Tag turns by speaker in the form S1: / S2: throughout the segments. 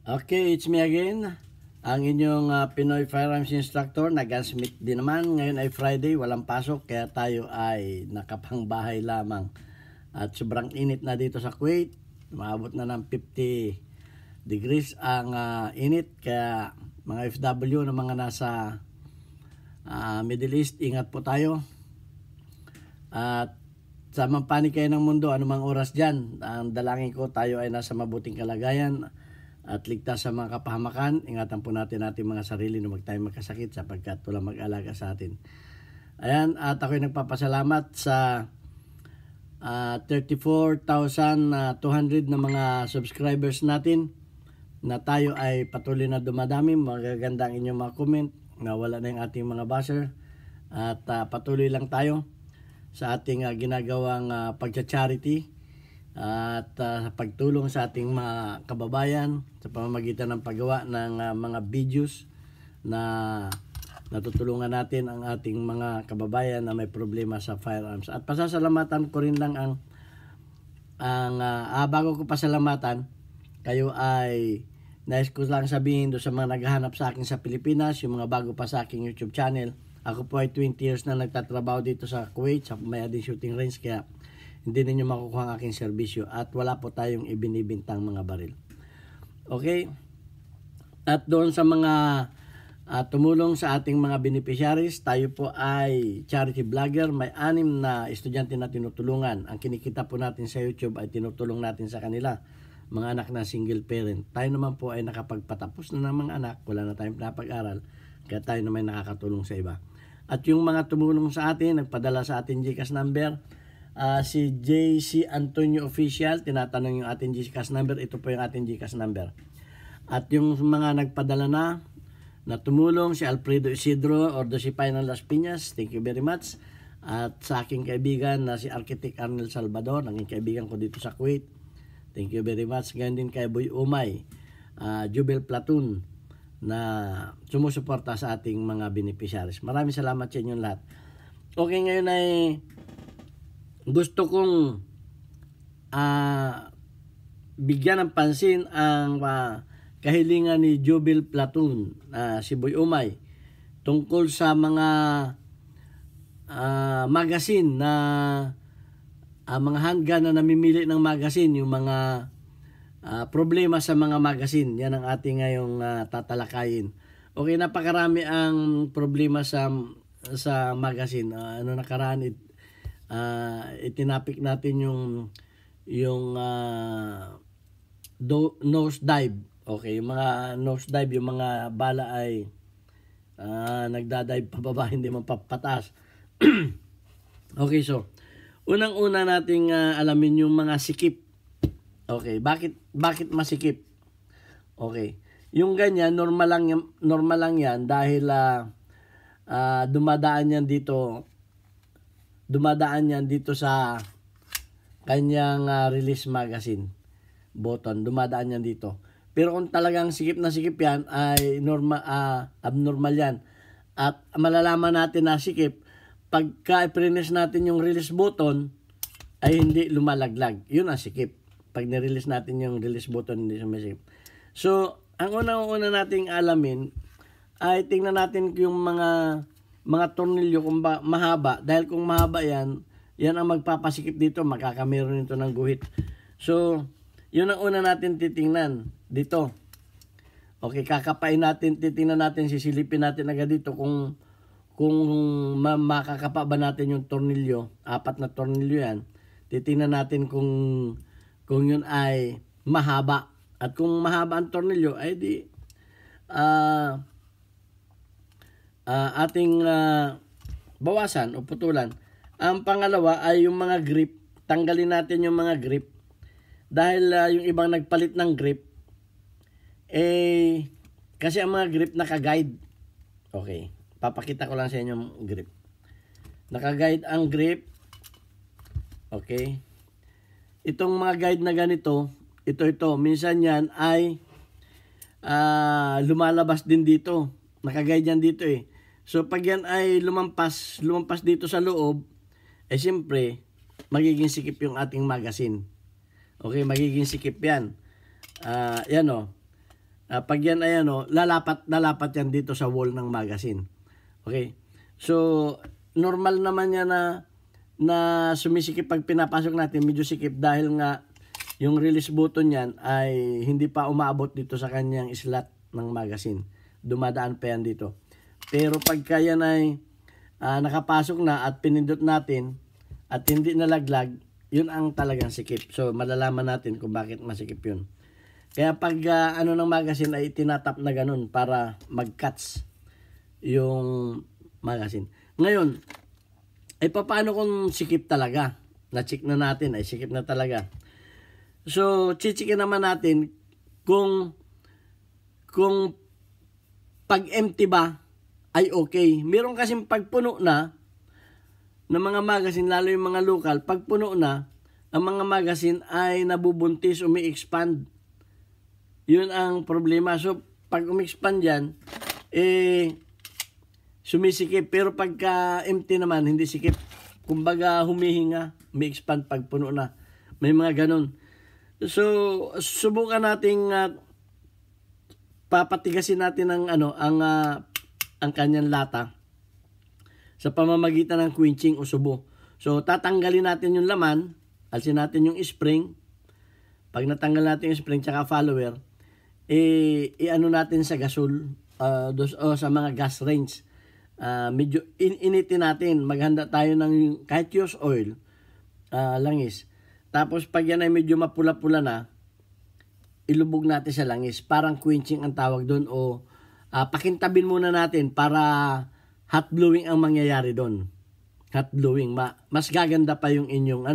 S1: Okay, it's me again. Ang inyong Pinoy Firearms Instructor na gunsmith din naman. Ngayon ay Friday, walang pasok kaya tayo ay nakapangbahay lamang. At sobrang init na dito sa Kuwait. Maabot na ng 50 degrees ang init. Kaya mga FW na mga nasa Middle East, ingat po tayo. At sa mampanig kayo ng mundo, anumang oras dyan, ang dalangin ko tayo ay nasa mabuting kalagayan at ligtas sa mga kapahamakan. Ingatan po natin ating mga sarili na tayo magkasakit sapagkat walang mag-alaga sa atin. Ayan, at ako'y nagpapasalamat sa 34,200 na mga subscribers natin na tayo ay patuloy na dumadami. Magaganda ang inyong mga comment, nawala na yung ating mga buzzer at patuloy lang tayo sa ating ginagawang pagcha-charity at pagtulong sa ating mga kababayan sa pamamagitan ng paggawa ng mga videos na natutulungan natin ang ating mga kababayan na may problema sa firearms. At pasasalamatan ko rin lang bago ko pasalamatan, kayo ay nais ko lang sabihin do sa mga naghahanap sa akin sa Pilipinas, yung mga bago pa sa aking YouTube channel. Ako po ay 20 years na nagtatrabaho dito sa Kuwait, sa Mayadin Shooting Range, kaya hindi ninyo makukuha ang aking serbisyo at wala po tayong ibinibintang mga baril. Okay? At doon sa mga tumulong sa ating mga beneficiaries, tayo po ay charity vlogger. May 6 na estudyante na tinutulungan. Ang kinikita po natin sa YouTube ay tinutulong natin sa kanila. Mga anak na single parent. Tayo naman po ay nakapagpatapos na ng mga anak. Wala na tayong napag-aral. Kaya tayo naman nakakatulong sa iba. At yung mga tumulong sa atin, nagpadala sa ating GCash number, si JC Antonio Official, tinatanong yung ating GCash number. Ito po yung ating GCash number. At yung mga nagpadala na tumulong, si Alfredo Isidro or si Final Las Piñas, thank you very much. At sa aking kaibigan na si Architect Arnel Salvador, naging kaibigan ko dito sa Kuwait, thank you very much. Ganyan din kay Boy Umay, Jubel Platoon, na sumusuporta sa ating mga beneficiaries. Maraming salamat sa inyong lahat. Okay, ngayon ay gusto kong bigyan ng pansin ang kahilingan ni Jubel Platoon, si Boy Umay, tungkol sa mga magazine na mga handgun na namimili ng magazine, yung mga problema sa mga magazine. Yan ang ating ngayong tatalakayin. Okay, napakarami ang problema sa magazine. Nakaraan itinapik natin yung nose dive. Okay, yung mga nose dive, yung mga bala ay nagdadive pababa, hindi man papataas. Okay, so unang-una nating alamin yung mga sikip. Okay, bakit masikip? Okay, yung ganyan normal lang yan dahil dumadaan yan dito sa kanyang release magazine button, dumadaan yan dito. Pero kung talagang sikip na sikip yan ay abnormal yan. At malalaman natin na sikip pagka i-press natin yung release button ay hindi lumalaglag. Yun ang sikip. Pag nirelease natin yung release button, hindi sumisikip. So, ang unang-una nating alamin ay tingnan natin yung mga tornilyo kung mahaba. Dahil kung mahaba yan ang magpapasikip dito, makakameron nito ng guhit. So, yun ang una natin titingnan dito. Okay, kakapain natin, titingnan natin, sisilipin natin agad dito kung makakapa ba natin yung tornilyo. 4 na tornilyo yan. Titingnan natin kung yun ay mahaba. At kung mahaba ang tornilyo, ay di ating bawasan o putulan. Ang pangalawa ay yung mga grip. Tanggalin natin yung mga grip. Dahil yung ibang nagpalit ng grip, kasi ang mga grip naka-guide. Okay, papakita ko lang sa inyo yung grip. Naka-guide ang grip. Okay. Itong mga guide na ganito, ito, minsan yan ay lumalabas din dito. Naka-guide yan dito eh. So pag yan ay lumampas dito sa loob, siyempre, magiging sikip yung ating magazine. Okay, magiging sikip yan. Yan o. Pag yan ay ano, lalapat yan dito sa wall ng magazine. Okay? So, normal naman yan na sumisikip pag pinapasok natin, medyo sikip dahil nga yung release button yan ay hindi pa umaabot dito sa kanyang slot ng magazine. Dumadaan pa yan dito. Pero pagka yan ay nakapasok na at pinindot natin at hindi nalaglag, yun ang talagang sikip. So, malalaman natin kung bakit masikip yun. Kaya pag ano ng magazine ay tinatap na ganun para mag-cuts yung magazine. Ngayon, ay paano kung sikip talaga? Na-check na natin, ay sikip na talaga. So, chichikin naman natin kung pag empty ba ay okay. Meron kasing pagpuno na ng mga magazine, lalo yung mga local, pag puno na, ang mga magazine ay nabubuntis, umi-expand. Yun ang problema. So, pag umi-expand yan, sumisikip. Pero pagka empty naman, hindi sikip. Kumbaga, humihinga, umi-expand pag puno na. May mga ganun. So, subukan nating papatigasin natin ang kanyang lata sa pamamagitan ng quenching o subo. So, tatanggalin natin yung laman, alsin natin yung spring. Pag natanggal natin yung spring tsaka follower, i-ano natin sa gasol o sa mga gas range. Medyo initin natin. Maghanda tayo ng kahit used oil, langis. Tapos pag yan ay medyo mapula-pula na, ilubog natin sa langis. Parang quenching ang tawag doon o pakintabin muna natin para hot blowing ang mangyayari doon. Hot blowing. Mas gaganda pa yung inyong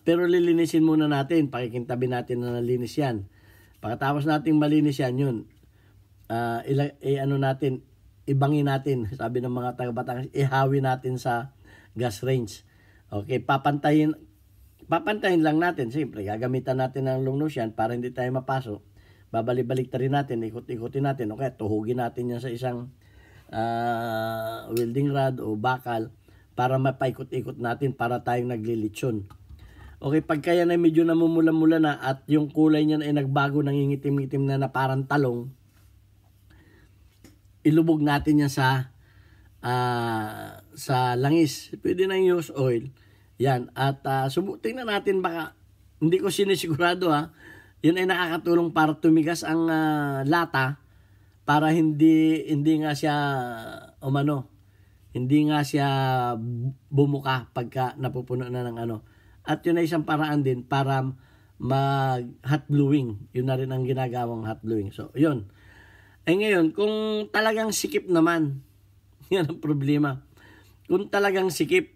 S1: pero lilinisin muna natin. Pakikintabi natin na nalinis yan. Pagkatapos nating malinis yan, yun. Natin, ibangin natin. Sabi ng mga taga-Batangas, ihawi natin sa gas range. Okay, papantayin lang natin. Siyempre, gagamitan natin ng long nose yan para hindi tayo mapasok. Babalik-balik rin natin, ikot-ikotin natin. Okay, tuhugin natin yan sa isang welding rod o bakal para mapaikot-ikot natin para tayong naglilitsyon. Okay, pagka yan ay medyo namumula-mula na at yung kulay niyan ay nagbago, nangingitim-itim na parang talong, ilubog natin yan sa langis. Pwede na yung used oil. Yan. At tingnan natin, baka, hindi ko sinisigurado yun ay nakakatulong para tumigas ang lata para hindi nga siya hindi nga siya bumuka pagka napupuno na ng At yun ay isang paraan din para mag-hot blowing. Yun na rin ang ginagawang hot blowing. So, yun. Ay ngayon, kung talagang sikip naman, yan ang problema. Kung talagang sikip,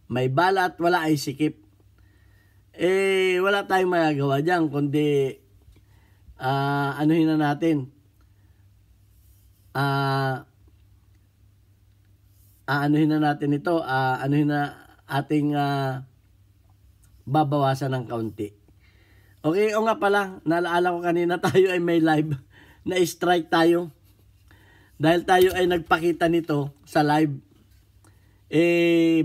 S1: may bala at wala ay sikip, wala tayong magagawa dyan, kundi anuhin na natin. Anuhin na natin ito, anuhin na ating babawasan ng kaunti. Okay, o nga pala, naalala ko kanina tayo ay may live na strike tayo. Dahil tayo ay nagpakita nito sa live,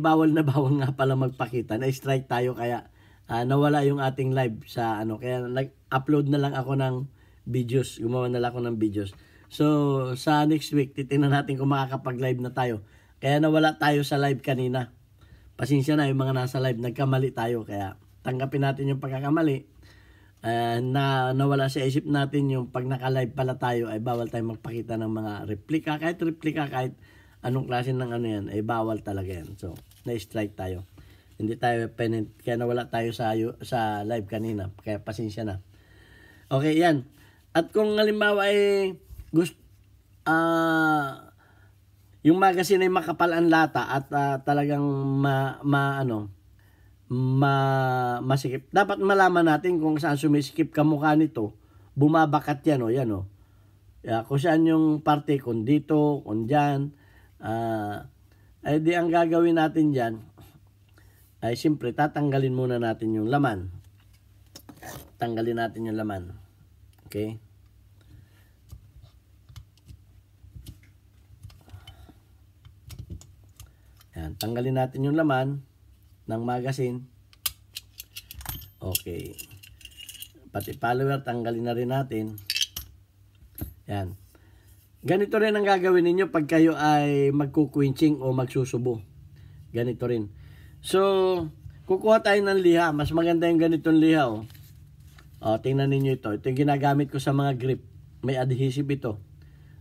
S1: bawal na bawal nga pala magpakita. Na-strike tayo kaya nawala yung ating live sa Kaya nag-upload na lang ako ng videos. Gumawa na lang ako ng videos. So, sa next week, titingnan natin kung makakapag-live na tayo. Kaya nawala tayo sa live kanina. Pasensya na yung mga nasa live, nagkamali tayo. Kaya tanggapin natin yung pagkakamali. Na nawala sa isip natin yung pag naka-live pala tayo ay bawal tayong magpakita ng mga replika. Kahit anong klase ng yan, ay bawal talaga yan. So, na-strike tayo. Hindi tayo kaya nawala tayo sa live kanina. Kaya pasensya na. Okay, yan. At kung halimbawa ay yung magazine ay makapal ang lata at talagang masikip. Dapat malaman natin kung saan sumisikip kamukha nito. Bumabakat yan kung saan yung parte, kung dito, kung dyan. Ay di ang gagawin natin dyan ay siyempre tatanggalin muna natin yung laman. Tanggalin natin yung laman. Okay? Yan, tanggalin natin yung laman ng magazine. Okay. Pati follower, tanggalin na rin natin. Yan. Ganito rin ang gagawin ninyo pag kayo ay magkukwinching o magsusubo. Ganito rin. So, kukuha tayo ng liha. Mas maganda yung ganitong liha. Tingnan ninyo ito. Ito yung ginagamit ko sa mga grip. May adhesive ito.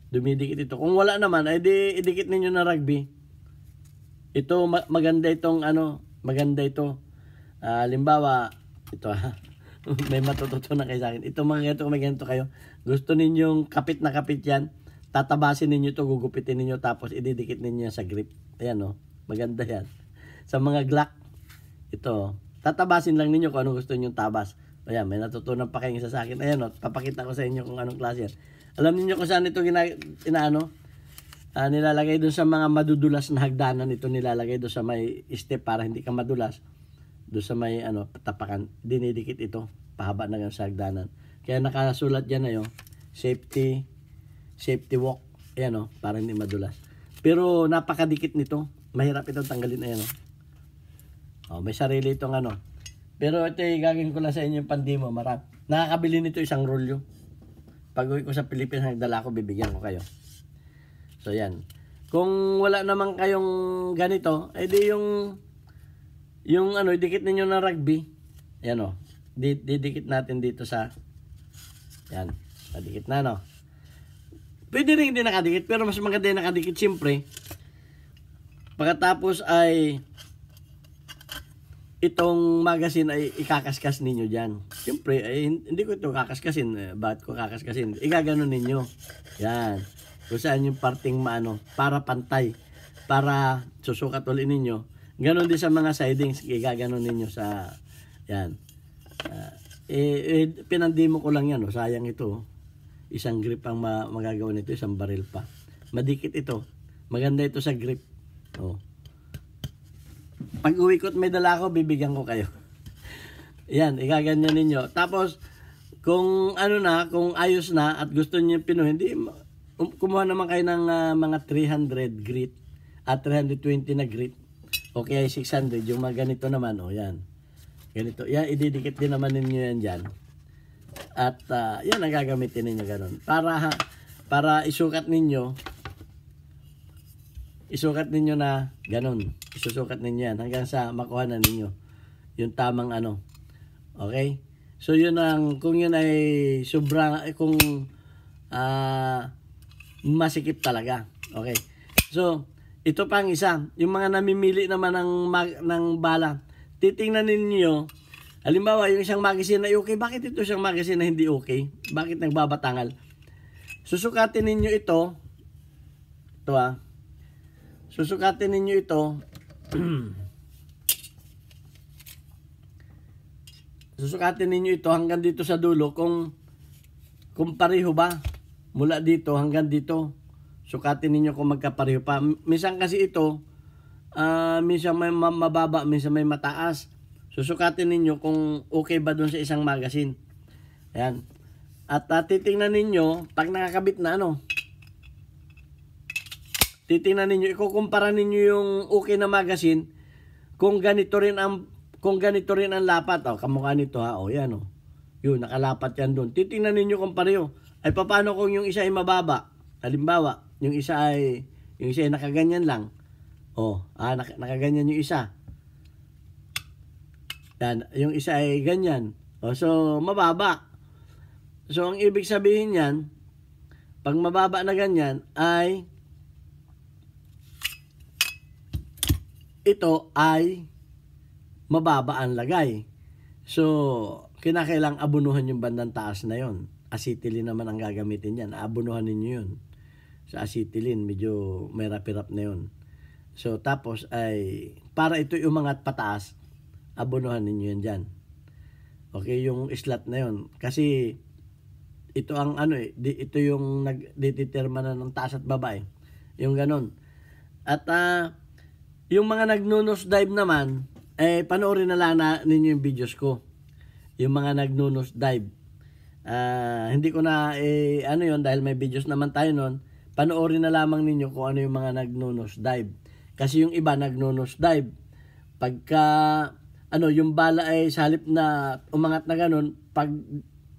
S1: Dumidikit ito. Kung wala naman, ay idikit ninyo na rugby. Ito, maganda itong maganda ito. Halimbawa, ito may matututunan kayo sa akin. Ito mga ganito, may ganito kayo. Gusto ninyong kapit na kapit yan. Tatabasin ninyo ito, gugupitin ninyo, tapos ididikit ninyo sa grip. Ayan maganda yan. Sa mga Glock, ito, tatabasin lang ninyo kung anong gusto ninyong tabas. Ayan, may natutunan pa kayong isa sa akin. Ayan papakita ko sa inyo kung anong klase yan. Alam niyo kung saan ito nilalagay doon sa mga madudulas na hagdanan. Ito nilalagay doon sa may step para hindi ka madulas. Doon sa may tapakan, dinidikit ito. Pahaba na sa hagdanan. Kaya nakasulat dyan na safety walk. Ayan para hindi madulas. Pero napakadikit nito. Mahirap itong tanggalin. Ayan may sarili itong Pero ito gagawin ko lang sa inyo yung pandemo. Nakakabili nito isang rolyo. Pag uwi ko sa Pilipinas, nagdala ko, bibigyan ko kayo. So yan. Kung wala naman kayong ganito, edi yung idikit ninyo na rugby. Yan didikit natin dito sa yan. Nadikit na Pwede rin hindi nakadikit, pero mas maganda yung nakadikit siyempre. Pagkatapos ay itong magazine ay ikakaskas ninyo dyan. Siyempre, hindi ko ito kakaskasin. Bakit ko kakaskasin? Igaganon ninyo. Yan. Kung saan yung parting para pantay. Para susukat ulit ninyo. Ganon din sa mga sidings. Igaganon ninyo sa, yan. Pinandemo ko lang yan. Sayang ito. Isang grip ang magagawa nito. Isang baril pa. Madikit ito. Maganda ito sa grip. Pag uwi ko at may dala ko, bibigyan ko kayo. Yan, igaganyan ninyo. Tapos, kung kung ayos na at gusto niyo hindi, kumuha naman kayo ng mga 300 grit at 320 na grit. O kaya 600, yung mga ganito naman, yan. Ganito. Yan, ididikit din naman ninyo yan dyan. At yan ang gagamitin ninyo ganun. Para isukat ninyo na ganun. Isusukat ninyo yan hanggang sa makuha na ninyo yung tamang Okay? So yun kung yun ay sobrang, kung masikip talaga. Okay? So, ito pang isa. Yung mga namimili naman ng bala. Titingnan ninyo, halimbawa yung isang magazine na okay, bakit ito isang magazine na hindi okay? Bakit nagbabatangal? Susukatin ninyo ito. Susukatin ninyo ito. Susukatin ninyo ito hanggang dito sa dulo kung pareho ba mula dito hanggang dito. Sukatin ninyo kung magkapareho pa. Minsan kasi ito minsan may mababa, minsan may mataas. Susukatin ninyo kung okay ba doon sa isang magazine. Ayan. At titingnan ninyo pag nakakabit na titingnan ninyo, ikukumpara ninyo yung okay na magazine kung ganito rin ang lapat. Kamukha nito yan Yun, nakalapat yan doon. Titingnan ninyo kung pareho. Ay paano kung yung isa ay mababa? Halimbawa, yung isa ay nakaganyan lang. Nakaganyan yung isa. Yan, yung isa ay ganyan. So mababa. So ang ibig sabihin niyan, pag mababa na ganyan ay ito ay mababa ang lagay. So, kinakailang abunuhan yung bandang taas na yon. Acetylene naman ang gagamitin yan. Abunuhan ninyo yun. Sa acetylene, medyo may rapirap na yun. So, tapos ay, para ito umangat pataas, abunuhan ninyo yan dyan. Okay, yung slot na yon. Kasi, ito ang ito yung nagdetermina ng taas at baba Yung ganon. At, yung mga nag-nose dive naman, panoorin na lang ninyo yung videos ko. Yung mga nag-nose dive. Hindi ko na, yun, dahil may videos naman tayo nun, panoorin na lamang ninyo kung ano yung mga nag-nose dive. Kasi yung iba nag-nose dive. Pagka, yung bala ay sa halip na umangat na ganun,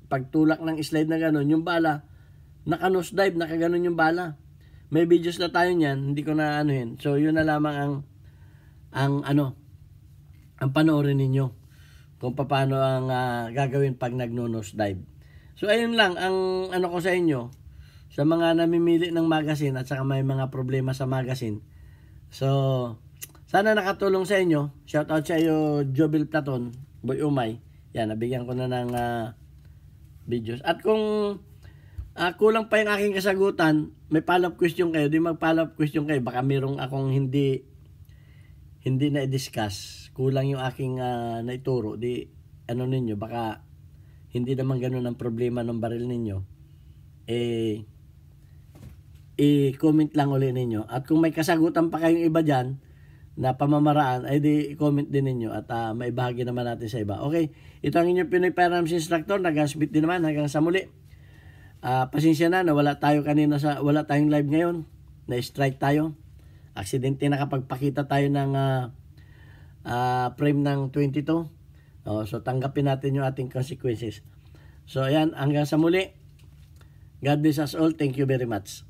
S1: pagtulak ng slide na ganun, yung bala, naka-nose dive, nakaganon yung bala. May videos na tayo niyan, hindi ko na anuhin. So yun na lamang ang panoorin ninyo kung paano ang gagawin pag nagno-nose dive. So ayun lang ang ko sa inyo sa mga namimili ng magazine at saka may mga problema sa magazine. So sana nakatulong sa inyo. Shout out sa iyo Jobil Platon, Boy Umay. Yan, nabigyan ko na ng videos. At kung kulang pa yung aking kasagutan, may follow-up question kayo, di mag-follow-up question kayo, baka mayroong akong hindi na i-discuss, kulang yung aking naituro, di ninyo, baka hindi naman ganun ang problema ng baril ninyo, i-comment lang ulit ninyo. At kung may kasagutan pa kayong iba dyan na pamamaraan, ay di i-comment din ninyo at maibahagi naman natin sa iba. Okay, ito ang inyong Pinoy Firearms Instructor, nag-submit din naman hanggang sa muli. Pasensya na wala tayong live ngayon, na-strike tayo. Aksidente nakapagpakita tayo ng frame ng 22. So tanggapin natin yung ating consequences. So ayan, hanggang sa muli. God bless us all. Thank you very much.